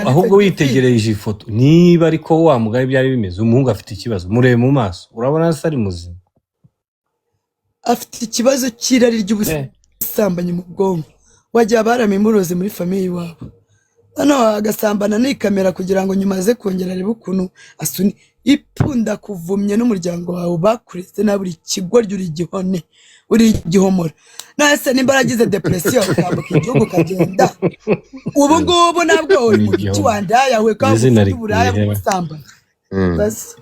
ahubwo witegereje ifoto niba ariko wa mugabe byari bimeze umuhungu afite ikibazo murebe mu maso urabona se ari muzima afite ikibazo cy'irari ry'ubusambanyi mu bwonko wajya baramimuroze muri famiye iwabo hano agasambana n'ikamera kugira ngo nyuma aze kongera arebe ukuntu asuni ipunda kuvumye n'umuryango wawe bakuretse na buri kigo uri igihone uri igihomora nase nimba aragize depression ukambuka igihugu kagenda ubu ngubu nabwo uri mu gici wanda yawe kandi uburaya bw'usambana basi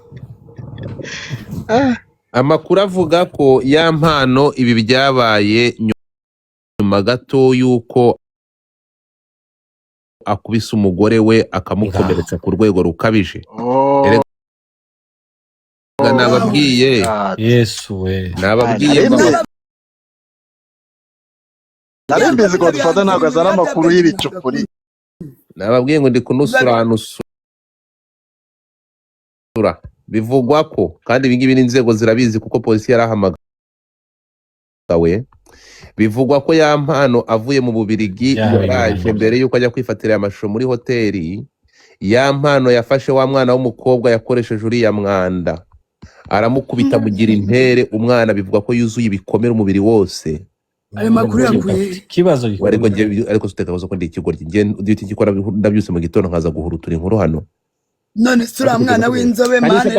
amakuru avuga ko ya mpano ibi byabaye nyuma gato yuko akubise umugore we akamukomeretsa ku rwego rukabije nababwiye Yesu we nababwiye naremeze ko dufata ntabwo azana amakuru y'ibicupuri nababwiye ngo ndi kunusura bivugwa ko kandi ibi ngibi n'inzego zirabizi kuko polisi yarahamagawe bivugwa ko ya mpano avuye mu Bubirigi yaraje mbere yuko ajya kwifatira amashusho muri hoteli ya mpano yafashe wa mwana w'umukobwa yakoresheje uriya mwanda aramukubita mugira intere umwana bivugwa ko yuzuye ibikomere umubiri wose ayo makuru yakuye kibazo ariko sutekaza ko ndi ikigoryi ngiye ndite gikora ndabyuse mu gitondo nkaza guhurutura inkuru hano none sura mwana w'inzobe mane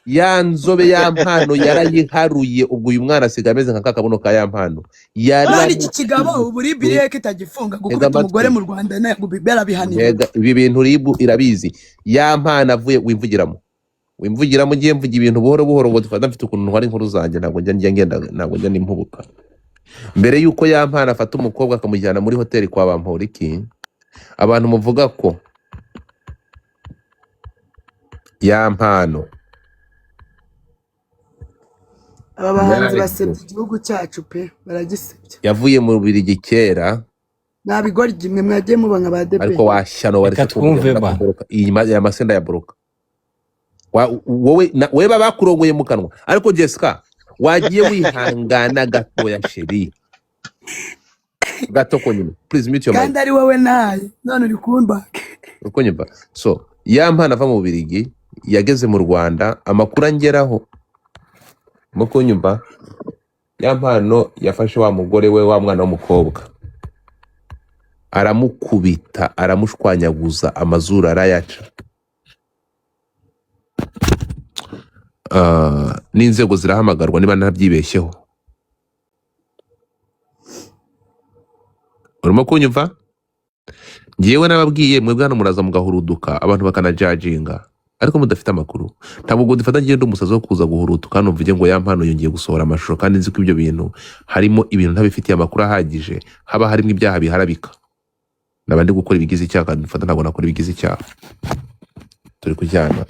ya nzobe ya mpano yarayiharuye ubwo uyu mwana asiga ameze nka kakabuno ka ya mpano yari iki kigabo uburi bireke tagifunga gukubita umugore mu Rwanda na gubibera bihanira ibi bintu ribu irabizi ya mpano avuye wimvugiramo ngiye mvuga ibintu buhoro buhoro ngo dufata mfite ukuntu ntwari inkuru zanjye ntabwo njya nimpubuka mbere yuko ya mpano afata umukobwa akamujyana muri hoteli kwa Bamporiki abantu muvuga ko ya mpano aba bahanzi basebye igihugu cyacu pe baragisebye yavuye mu Bubirigi kera nabigoryi mwe mwagiye muba nka ba debe ariko washyano wari twumve ba iyi masenda ya broka wowe bakurongoye mu kanwa ariko Jessica wagiye wihangana gatoya sheri gato ko nyine please mute your mic kandi ari wowe naye none uri kumbake uko nyumva so ya mpano ava mu Bubirigi yageze mu Rwanda amakuru angeraho muko nyumva ya mpano yafashe wa mugore we wa mwana w'umukobwa aramukubita aramushwanyaguza amazuru arayaca n'inzego zirahamagarwa niba ntabyibeshyeho urimo kunyumva ngiyewe nababwiye mwebwe hano muraza mugahuruduka abantu bakanajajinga ariko mudafite amakuru ntabwo dufata ngende umusazi wo kuza guhuruduka hano mvuge ngo ya mpano yongeye gusohora amashusho kandi nzi ko ibyo bintu harimo ibintu ntabifitiye amakuru ahagije haba harimo ibyaha biharabika nabandi gukora ibigize icyaha kandi dufata ntabwo nakora ibigize icyaha turi kujyana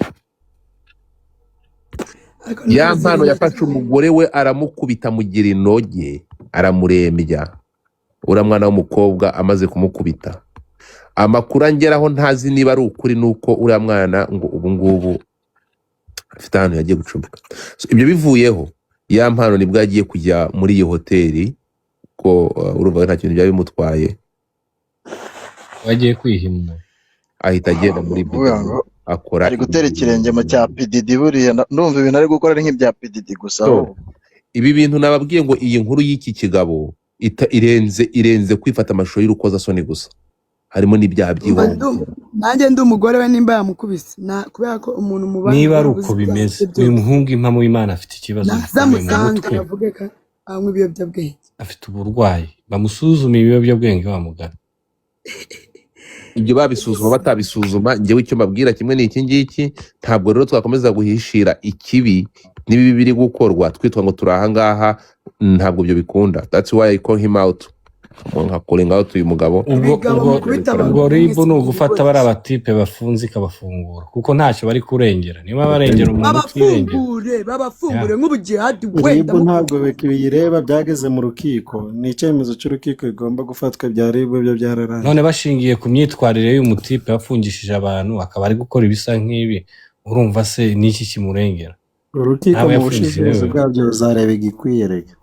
ya mpano yafashe umugore we aramukubita mugira inoge aramurembya ura mwana w'umukobwa amaze kumukubita amakuru angeraho ntazi niba ari ukuri nuko uriya mwana ngo ubu ngubu afite ahantu yagiye gucumbika ibyo bivuyeho ya mpano nibwo yagiye kujya muri iyo hoteli ko urumva nta kintu byari bimutwaye wagiye kwihimna ahita agenda muri biro akora ari gutera ikirenge mu cya PDD buriya numva ibintu ari gukora ari nk'ibya PDD gusa ibi bintu nababwiye ngo iyi nkuru y'iki kigabo irenze kwifata amashusho y'urukozasoni gusa harimo n'ibyaha by'ihombo nanjye ndi umugore we nimba yamukubise kubera ko umuntu mubana niba ari uko bimeze uyu muhungu impamo w'Imana afite ikibazo zamusanga bavuge ko anywa ibiyobyabwenge afite uburwayi bamusuzume ibiyobyabwenge bamugana ibyo babisuzuma batabisuzuma njyewe icyo mbabwira kimwe ni iki ngiki ntabwo rero twakomeza guhishira ikibi n'ibibi biri gukorwa twitwa ngo turi aha ngaha ntabwo byo bikunda that's why I call him out nka calling out uyu mugabo ubwo ribu ni ugufata bari abatipe bafunze ikabafungura kuko ntacyo bari kurengera niba barengera umuntu babafungure nk'ubujihadi wenda ntabwo bikireba byageze mu rukiko ni icyemezo cy'urukiko igomba gufatwa bya ribu byo byararangiye none bashingiye ku myitwarire y'umutipe yafungishije abantu akaba ari gukora ibisa nk'ibi urumva se n'iki kimurengera urukiko mu bushishozi bwabyo ruzareba igikwiye rega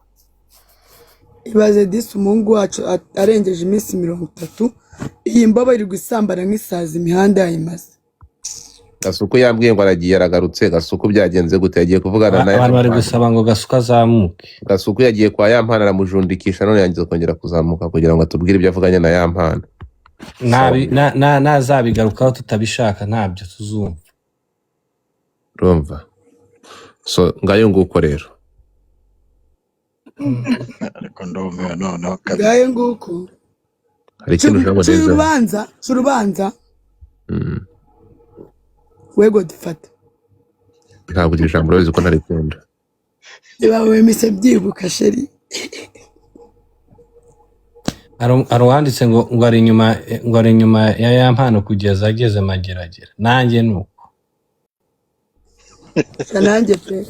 ibaze disi umuhungu wacu arengeje iminsi 30 iyi mbobo iri gusambana nk'isazi imihanda yayimaze. Gasuku yambwiye ngo aragiye aragarutse. Gasuku byagenze gute? Yagiye kuvugana naye, abantu bari gusaba ngo Gasuku azamuke. Gasuku yagiye kwa Yampana aramujundikisha, none yangize kongera kuzamuka kugira ngo atubwire ibyo avuganye na Yampana. Nazabigarukaho tutabishaka ntabyo tuzumva. Urumva? So ngayo nguko rero. ariko ndumiwe noneho kabisa. Gaye nguko. Hari ikintu ushaka Urubanza. Wego dufata. ntabwo iri jambo urabizi ko ntarikunda. Niba wemise byibuka sheri. Aruwanditse ngo ari inyuma ya Yampano kugeza ageze Mageragere. Nanjye nuko. Nanjye pe.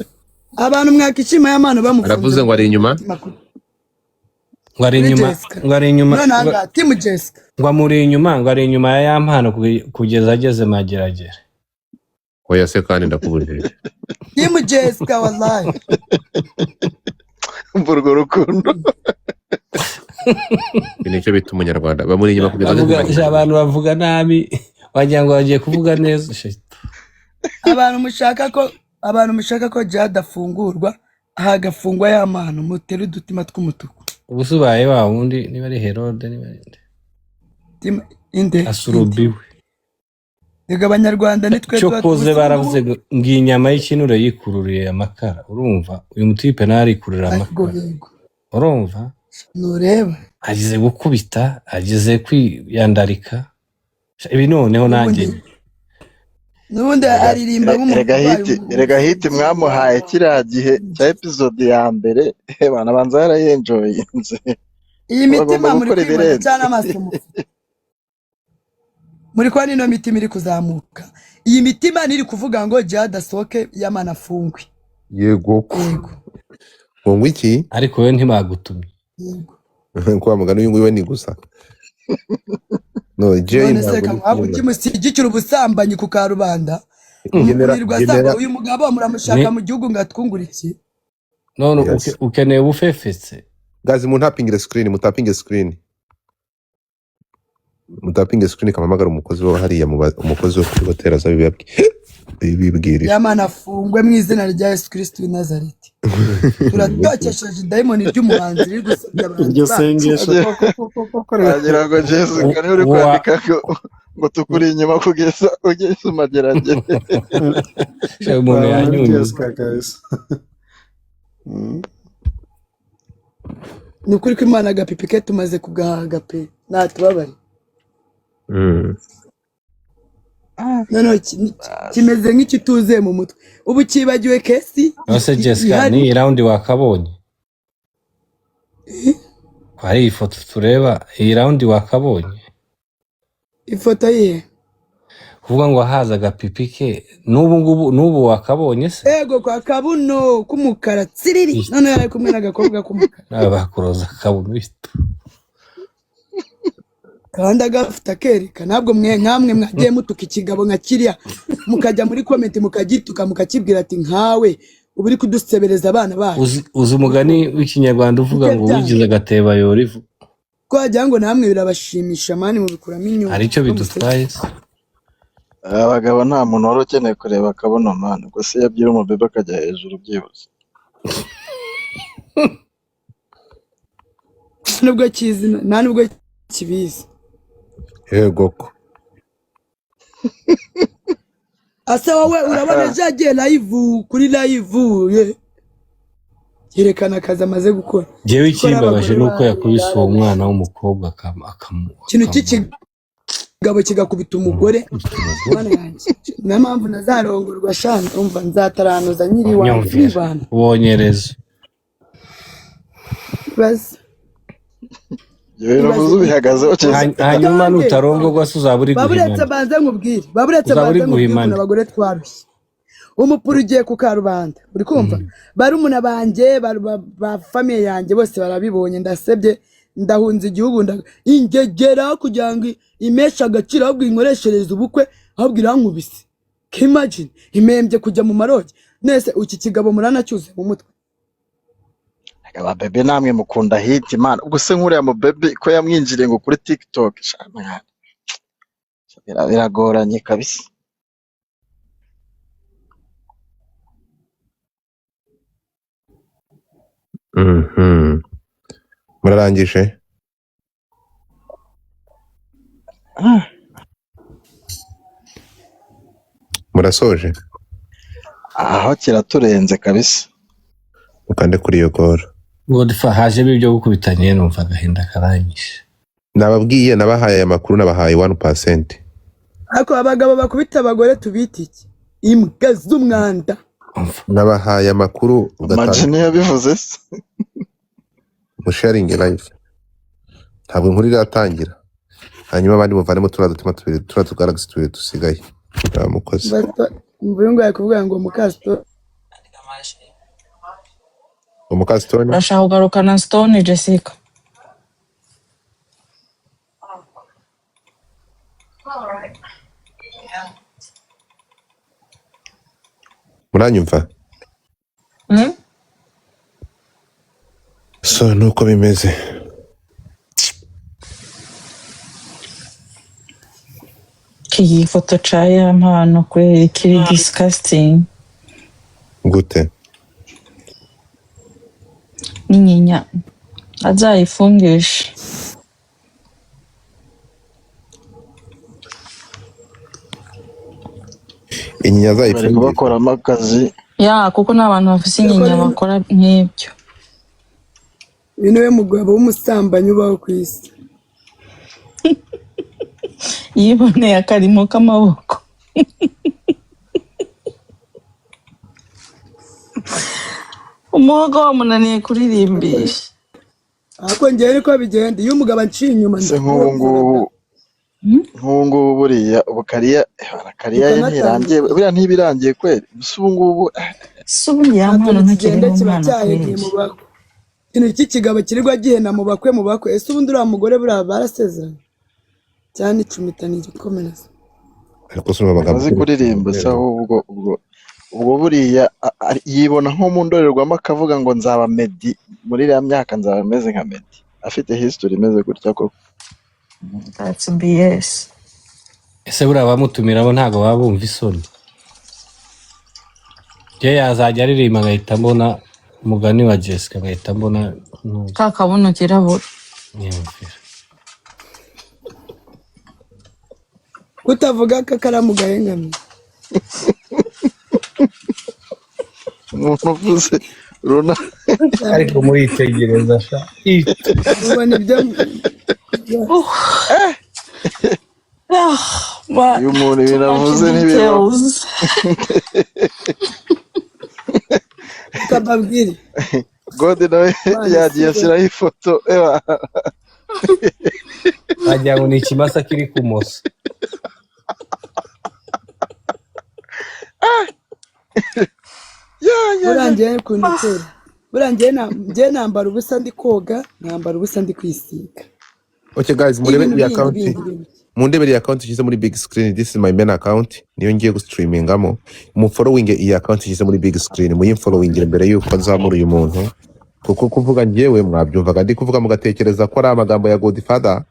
Abantu mwakishima y'Amano bamufunze. Aravuze ngo ari inyuma. Ngo ari inyuma. Nanga Team Jessica. Ngo amuri inyuma, ngo ari inyuma ya Yampano kugeza ageze Mageragere. Oya se kandi ndakuburije. Team Jessica wallahi. Mburgo rukundo. Nicyo bita umunyarwanda. Bamuri inyuma kugeza ageze. Abantu bavuga nabi wagira ngo bagiye kuvuga neza. Abantu mushaka ko Jada afungurwa ahagafungwa y'Amano mutera udutima tw'umutuku. Ubusubaye wa wundi niba ari Herode niba inde asurubiwe. Ega abanyarwanda nitwe cyokoze baravuze ngo inyama y'ikinure yikururiye amakara. Urumva uyu mutipe narikurira amakara. Urumva nureba agize gukubita, agize kwiyandarika. Ibi noneho nanjye nubundi aririmba erega hiti mwamuhaye kiriya gihe cya episode ya mbere bana banza yarayenjoyinze. Iyi mitima muri kwibona cyane amasomo muri kwa nino mitima iri kuzamuka. Iyi mitima niri kuvuga ngo Jada soke y'Amano afungwe. Yego ngo iki ariko we ntibagutumye. Yego kwa mugano uyu nguyu ni gusa. No Jane ntabwo kimushyigikira ubusambanyi ku Karubanda. Uyu mugabo muramushaka mu gihugu ngatwungurikiye. None ukeneye ubufefetse. Gazi mu tapping screen, mutapinge screen kamamagara umukozi wa hariya umukozi wo kubatera za bibwirira. Y'Amano afungwe mu izina rya Yesu Kristo w'i Nazareti. Turatokesheje daimoni ry'umuhanzi riri gusabya abantu. Iryo sengesho agira ngo Jessica ni uri kwandika ngo tukuri inyuma kugeza ugeze Mageragere. Umuntu yanyuze. Nukuri ko Imana agapipike tumaze kugahaga pe natubabare. None kimeze nk'ikituze mu mutwe. Ubu kibagiwe kesi. Ose Jessica ni round wakabonye. Hari ifoto tureba iyi round wakabonye. Ifoto ye. Kuvuga ngo haza agapipike n'ubu wakabonye se? Ego kwa kabuno kumukara tsiriri. None yari kumwe n'agakobwa kumukara. Bakuroza kabuno bito. Kandi agafite akereka ntabwo nkamwe mwagiye mutuka ikigabo nka kiriya mukajya muri comment mukagituka mukakibwira ati nkawe uburi kudusebereza abana bacu. Uzi umugani w'ikinyarwanda uvuga ngo wigize agateba yorivu. Ko ajya ngo namwe birabashimisha mani mubikuramo inyungu. Hari icyo bidutwaye. Abagabo nta muntu wari ukeneye kureba akabono mani ubwo se yabyira umubebe akajya hejuru byihuse. Nubwo kizina nta nubwo kibizi. Yego asa wowe urabona jagiye live kuri live yerekana akazi amaze gukora. Jewe ikimbabaje nuko yakubise uwo mwana w'umukobwa akamuha kintu cy'ikigabo kigakubita umugore. Mwana yanjye na mpamvu nazarongorwa shana umva nzataranuza nyiri wa ubonyereza bas hanyuma nutarongorwa se uzaba uri guhimana. Baburetse banze nkubwire abagore twarushye. Umupuru ugiye ku Karubanda uri kumva barumuna banjye ba famille yanjye bose barabibonye ndasebye ndahunze igihugu ingegera kugira ngo imesha agaciro ahubwo inkoreshereza ubukwe ahubwo irankubise. Imagine imembye kujya mu maroge nese uki kigabo muranacyuze mu mutwe. aba bebe namwe mukunda hit man ubwo se nkuriya mu bebe ko yamwinjiriye ngo kuri TikTok biragoranye kabisa. Murarangije? Murasoje? Aho kiraturenze kabisa. Mukande kuri iyo gora. Godfa hajemo ibyo gukubitanye numva agahinda karanyishe. Nababwiye nabahaye amakuru nabahaye 1%. Ako abagabo bakubita abagore tubita iki? Imbwa z'umwanda. Nabahaye amakuru Imagine yabivuze se. Sharing life. Ntabwo inkuru iratangira. Hanyuma abandi muvanemo turadutima tubiri tugaragaza tubiri dusigaye. Mukozi. Mvuye ngo yakuvuga ngo Mukasito. Umukasitoni. Urashaka kugarukana Stone Jessica? Muranyumva? So nuko bimeze. Iyi foto caya mpano kweli kiri disgusting. Gute? N'inyinya azayifungisha. Inyinya Bari azayifungisha. kubakoramo akazi. Ya kuko n'abantu bafise inyinya bakora nk'ibyo. Uyu niwe mugabo w'umusambanyi ubaho ku isi. Yiboneye akarimo k'amaboko. Umuhogo wamunaniye kuririmbisha. Ako njye ariko bigenda iyo umugabo anciye inyuma Se nk'ubu ngubu buriya ubu kariya ye ntirangiye buriya ntibirangiye kweli. Gusa ubu ngubu Subu ya mpano ntakiri umwana kweli. Ikintu cy'ikigabo kirirwa gihena mu bakwe. Ese ubundi uriya mugore buriya barasezeranye? Cyane icumitana igikomereza. Ariko sura amagambo. azi kuririmba se ahubwo ubwo buriya yibona nko mu ndorerwamo akavuga ngo nzaba Meddy muri iriya myaka nzaba meze nka Meddy afite history imeze gutya koko. That's BS. Ese buriya bamutumira bo ntago baba bumva isoni. Je yazajya aririmba agahita mbona umugani wa Jessica agahita mbona Kakabuno kirabura. niyumvira. Kutavuga ko akaramu gahengamye. Umuntu uvuze runa Ariko muritegereza sha. Ubona ibyo uyu muntu ibintu avuze ntibiro. kababwire. God nawe yagiye ashyiraho ifoto Wagira ngo ni ikimasa kiri kumosa. Burangiye kundekera. Burangiye nambara ubusa ndi koga, nambara ubusa ndi kwisiga. Okay guys, murebere iyi account. Mundebere iyi account ishyize muri big screen. This is my main account. Niyo ngiye gustreamingamo. Mu following iyi account ishyize muri big screen. Mu following mbere yuko nzamura uyu muntu. Kuko kuvuga ngewe mwabyumvaga ndi kuvuga mugatekereza ko ari amagambo ya Godfather.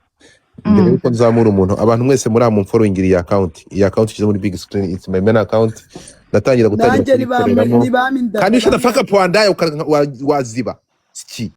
Mbere yuko nzamura umuntu, abantu mwese muri mu following iyi account. Iyi account ishyize muri big screen. It's my main account. Natangira gutangira kuyikoreramo. Kandi ushaka faka pwanda waziba. Siki.